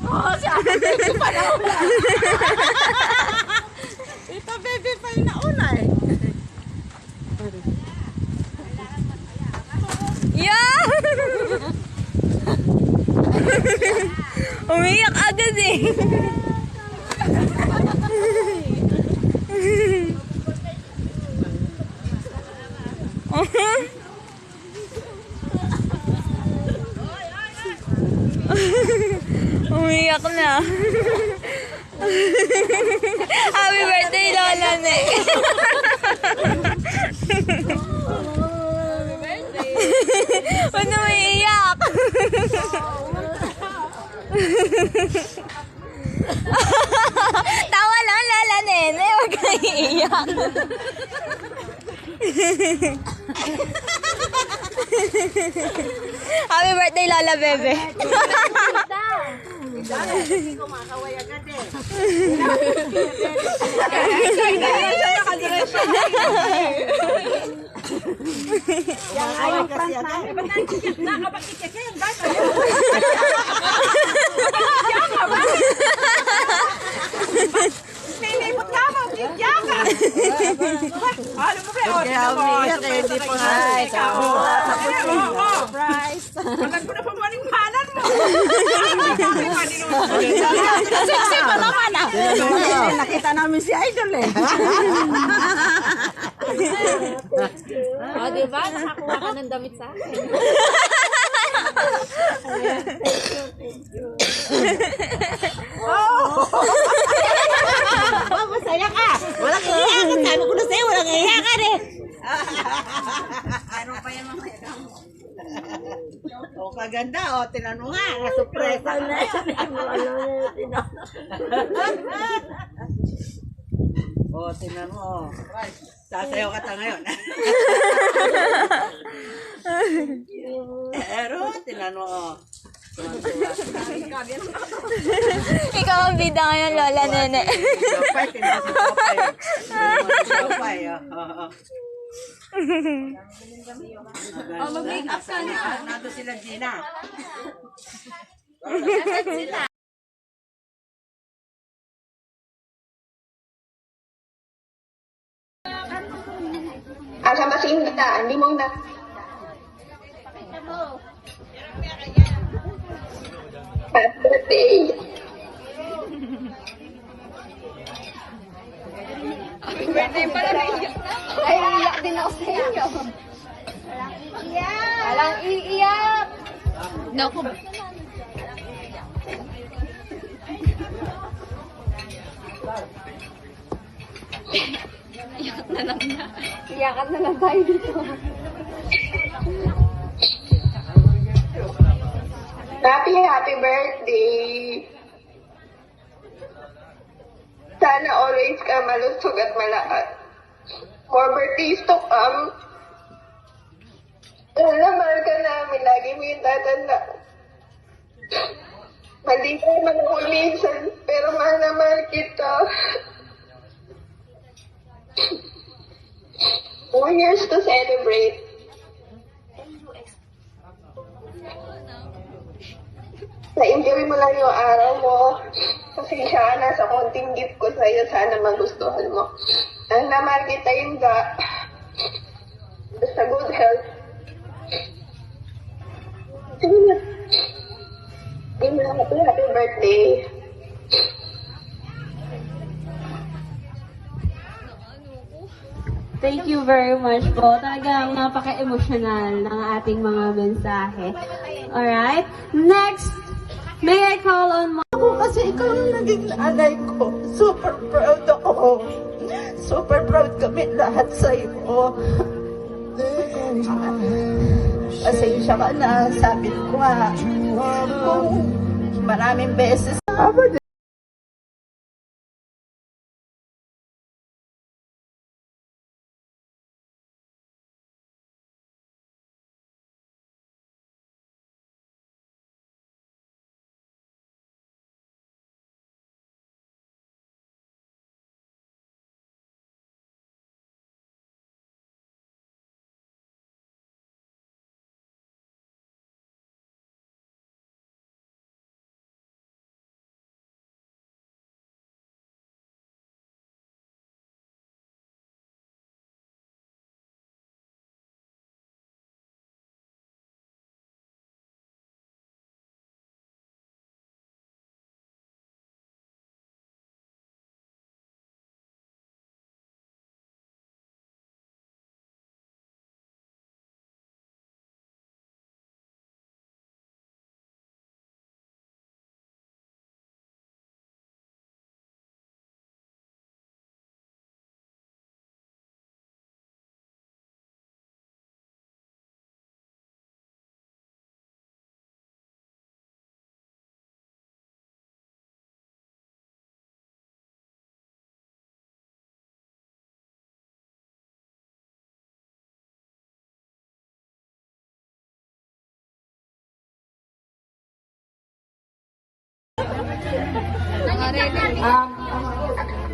Oo, si Ate Baby pa nauna. Ito Baby pa yung nauna eh. Yeah! Umiyak agad eh. Umiyak na. Happy birthday, Lola Nick. Ba't na umiiyak? Tawa lang, Lola Nene. Huwag kang iiyak. Happy birthday, Lola Bebe. Hindi ko makaway agad eh. Yan ayaw kasi agad. Ba't nandiyan na? Kapag ikikik, bata yun. Minimot ka mo, kikya ka. Alam mo kayo, hindi po nga. Surprise. Alam ko na pa maning panan mo. Kasi pa naman ah. Nakita namin si Idol eh. O, diba? Nakakuha ka ng damit sa akin. Oh, masaya ka. Walang iiyakan. Sabi ko na sa'yo, walang iiyakan eh. Ano pa yan mamaya? O, kaganda. O, tinanong nga. Nasupresa na. O, tinanong. Sasayaw ka ta ngayon. Pero, tinanong. Ikaw ang bida ngayon, Lola Nene. Mag-make up ka na. Nado sila Gina. Alamasing kita, hindi mo na. Happy birthday. Happy birthday pala na iyak na. Ay, iyak din ako sa inyo. Walang iiyak. Walang iiyak. Naku. Iyak na lang na. Iyakan na lang tayo dito. Happy birthday. Sana always ka malusog at malakas. More birthdays to come. Mahal ka namin. Lagi mo yung tatanda. Mali ka man ako minsan, pero mahal na mahal kita. 4 years to celebrate. Na-enjoy mo lang yung araw mo. Pasensya ka na sa konting gift ko sa'yo. Sana magustuhan mo. Ang namahal kita yung basta good health. Sige na. Sige na. Happy birthday. Thank you very much po. Talagang napaka-emotional ng ating mga mensahe. Alright? Next, may I call on Ako kasi ikaw ang naging nanay ko. Super proud ako. Super proud kami lahat sa iyo. Pasensya ka na. Sabi ko nga, kung maraming beses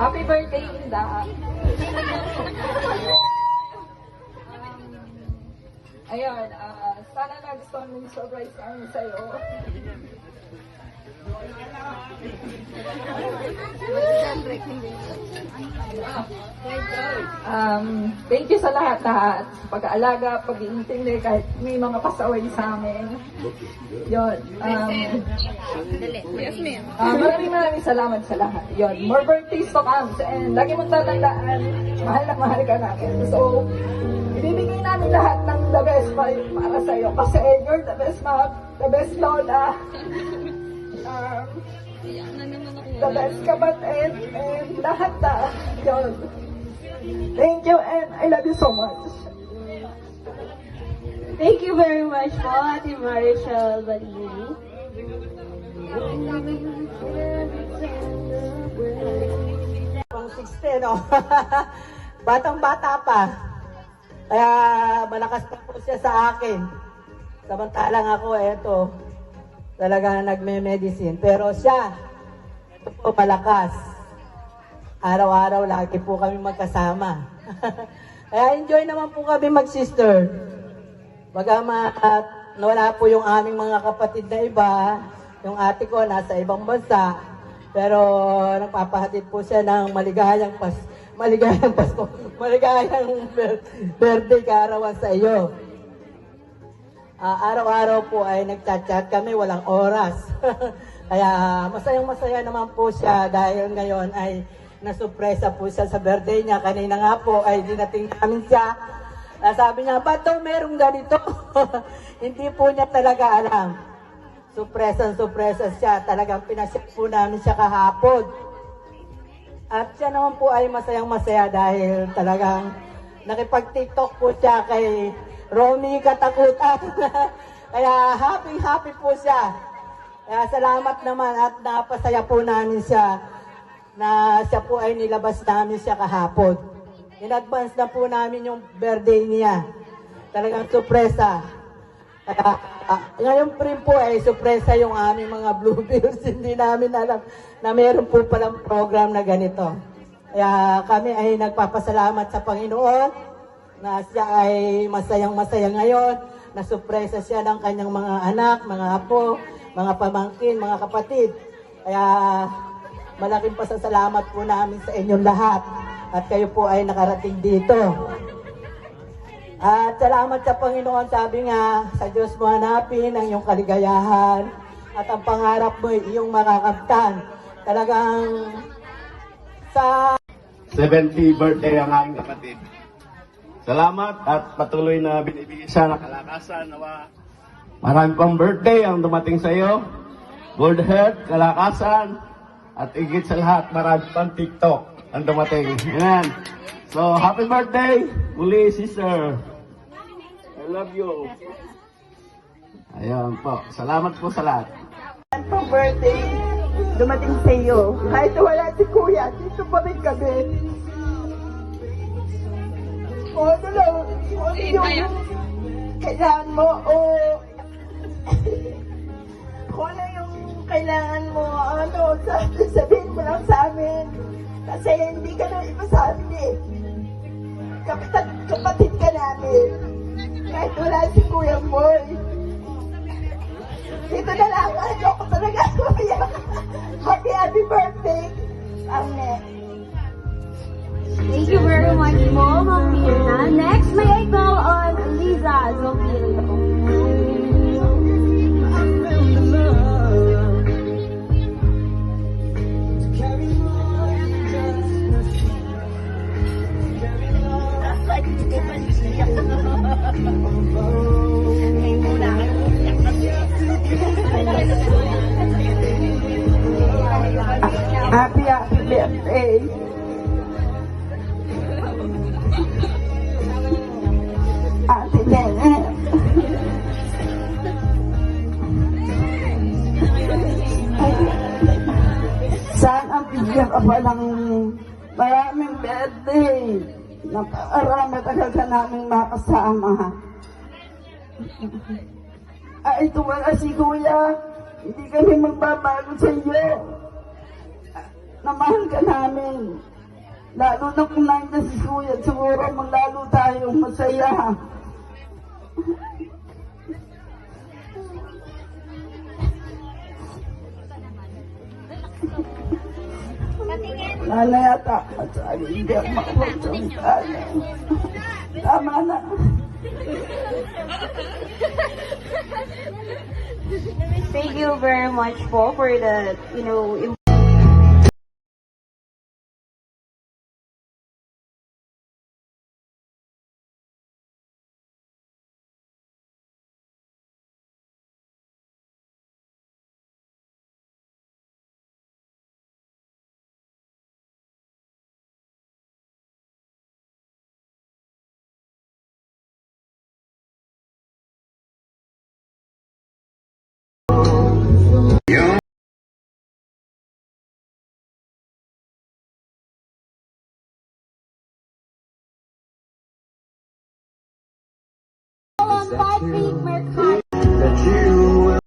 Happy birthday, Inda. Ayun, sana nagustuhan mo yung surprise namin sa'yo. Thank you sa lahat sa pag-aalaga, pag-iintindi kahit may mga pasaway sa amin. Yun. Maraming salamat sa lahat. Yun. More birthdays to come. And lagi mong tatandaan, mahal na mahal ka namin. So, ibibigay namin lahat ng the best para sa'yo. Kasi you're the best mom, the best lola, the best kapatid, and lahat na. Yun. Thank you and I love you so much. Thank you very much po, Ate Marichel Balini. Pang 16, no? Batang-bata pa. Kaya malakas pa po siya sa akin. Samantalang ako, eto, talagang nagme-medicine. Pero siya, ito po malakas. Araw-araw, lagi po kami magkasama. Kaya enjoy naman po kami mag-sister. Bagamat wala po yung aming mga kapatid na iba, yung ate ko nasa ibang bansa, pero nagpapahatid po siya ng maligayang Pasko, maligayang birthday kaarawan sa iyo. Araw-araw po ay nagchat-chat kami, walang oras. Kaya masayang-masaya naman po siya dahil ngayon ay nasurpresa po siya sa birthday niya. Kanina nga po ay dinating namin siya. Sabi niya, ba't daw merong ganito? Hindi po niya talaga alam. Surpresa siya. Talagang pinasip po namin siya kahapon. At siya naman po ay masayang-masaya dahil talagang nakipag-TikTok po siya kay Romy Katakutan. Kaya happy po siya. Kaya salamat naman at napasaya po namin siya na siya po ay nilabas namin siya kahapon. In advance na po namin yung birthday niya. Talagang surpresa. Kaya ngayon rin po ay surpresa yung aming mga Bluebeards. Hindi namin alam na meron po palang program na ganito. Kaya kami ay nagpapasalamat sa Panginoon na siya ay masayang-masaya ngayon. Na surpresa siya ng kanyang mga anak, mga apo, mga pamangkin, mga kapatid. Kaya malaking pasasalamat po namin sa inyong lahat at kayo po ay nakarating dito. At salamat sa Panginoon, sabi nga, sa Diyos mo hanapin ang iyong kaligayahan at ang pangarap mo ay iyong makakamtan. Talagang sa 70th birthday ang aking kapatid. Salamat at patuloy na binibigay siya ng kalakasan. Nawa, marami pang birthday ang dumating sa iyo. Good health, kalakasan, at higit sa lahat, marami pang TikTok ang dumating. Ayan. So, happy birthday, muli, sister. I love you. Ayan po. Salamat po sa lahat. pang birthday dumating sa iyo. Kahit wala si Kuya, dito pa rin kami. O ano lang, o ano yung kailangan mo, o kung ano yung kailangan mo, ano, sabihin mo lang sa amin. Kasi hindi ka na iba sa amin eh. Kapatid ka namin. Kahit wala si Kuya Moy. Dito na lang, ayoko talaga Kuya. Happy birthday. Amen. Thank you very much po, Ma'am Mirna. Next, may I call on Liza Zofilio. Happy birthday. Ate Nene. Sana bigyan ka pa ng maraming birthday. Napakarami talaga namin makasama. Ay, ito wala si Kuya. Hindi kami magbabago sa iyo. na mahal ka namin. Lalo na kung nandiyan si Kuya, siguro lalo tayong masaya. Nanay at ako, hindi ako makapagsalita. Tama na. Thank you very much po for the, Patrick Mercado.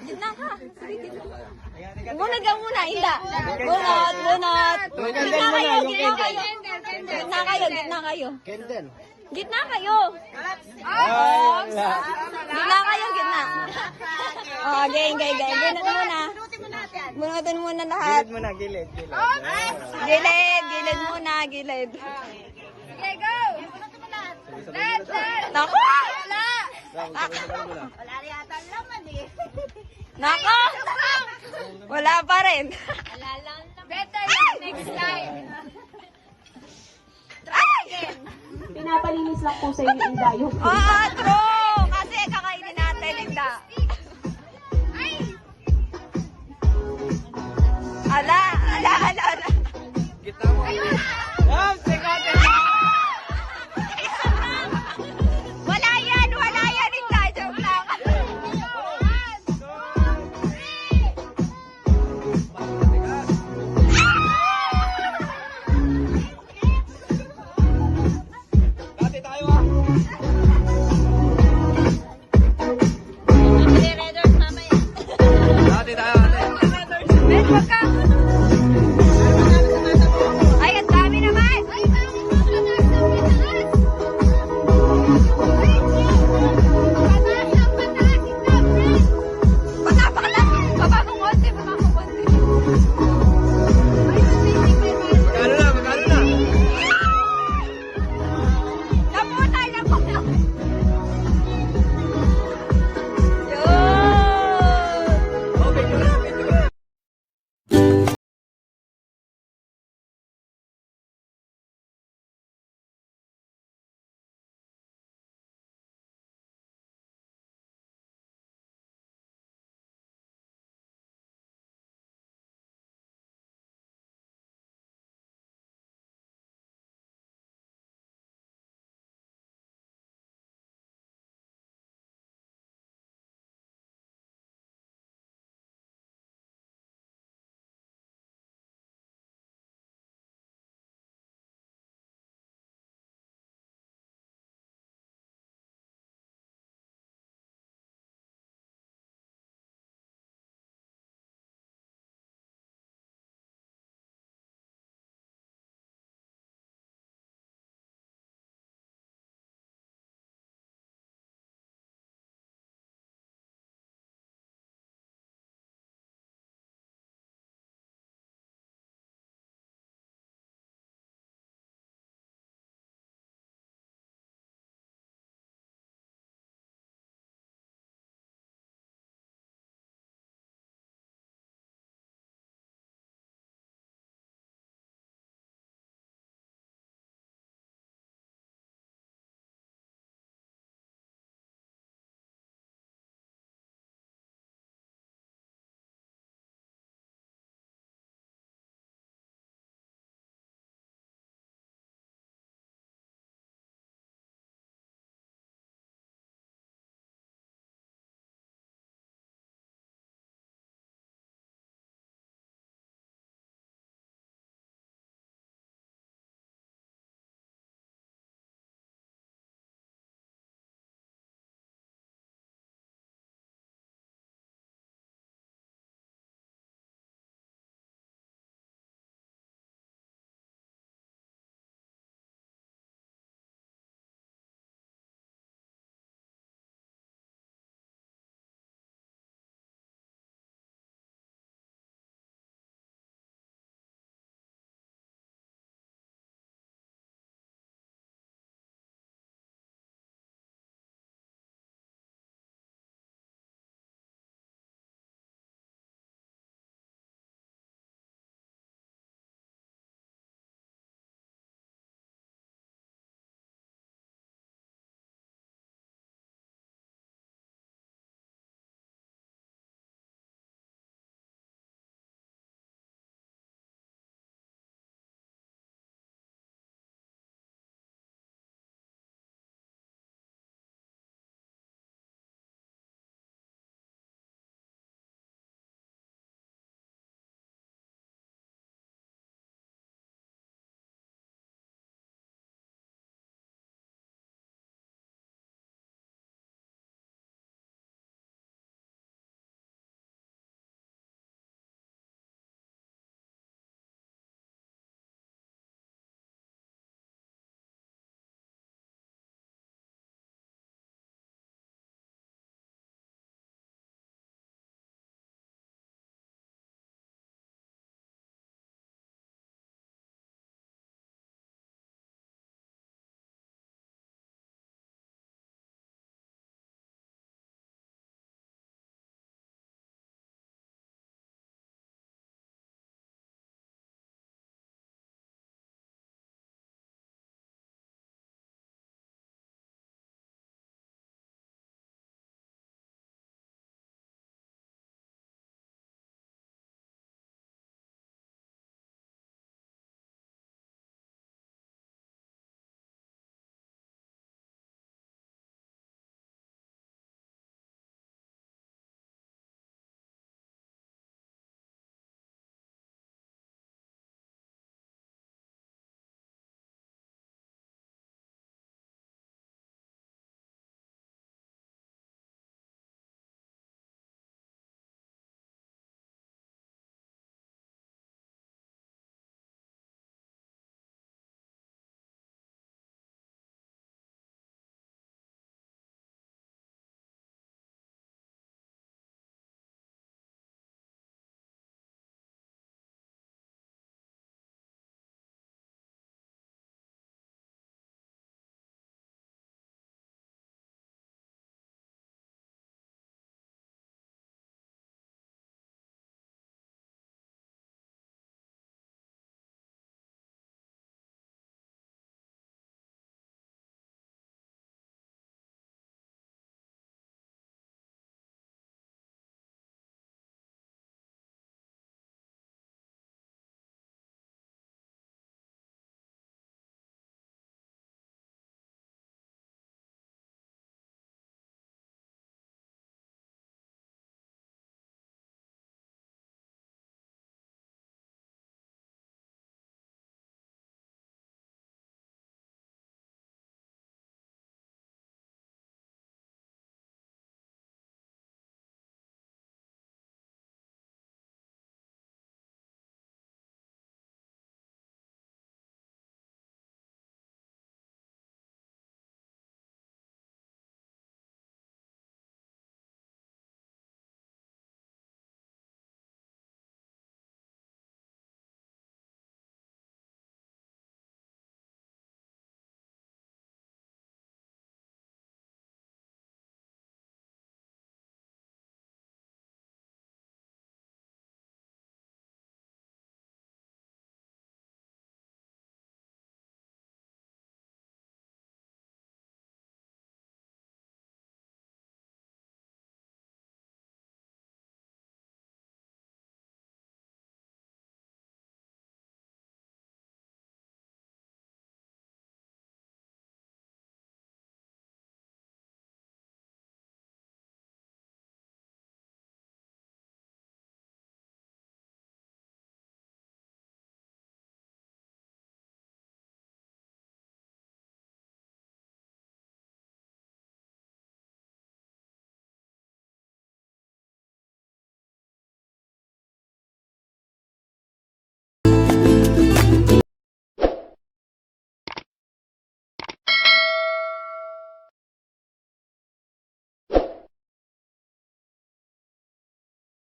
Gitna ka. Sige, gitna. Bunot ka muna, Inda. Bunot, bunot. Gitna kayo, gitna kayo. Gitna kayo, gitna kayo. Gitna kayo. Gitna kayo, gitna. Oh, game. Bunot muna. Bunutin muna lahat. Gilid muna, gilid. Gilid muna, gilid. Okay, go! Let's! Naku! Wala rin yata laman eh. Nako! Wala pa rin. Better yun, next time. Pinapalinis lang po sa inyo yung dayo. True! Kasi kakainin natin, Inda. Ala. Ayun!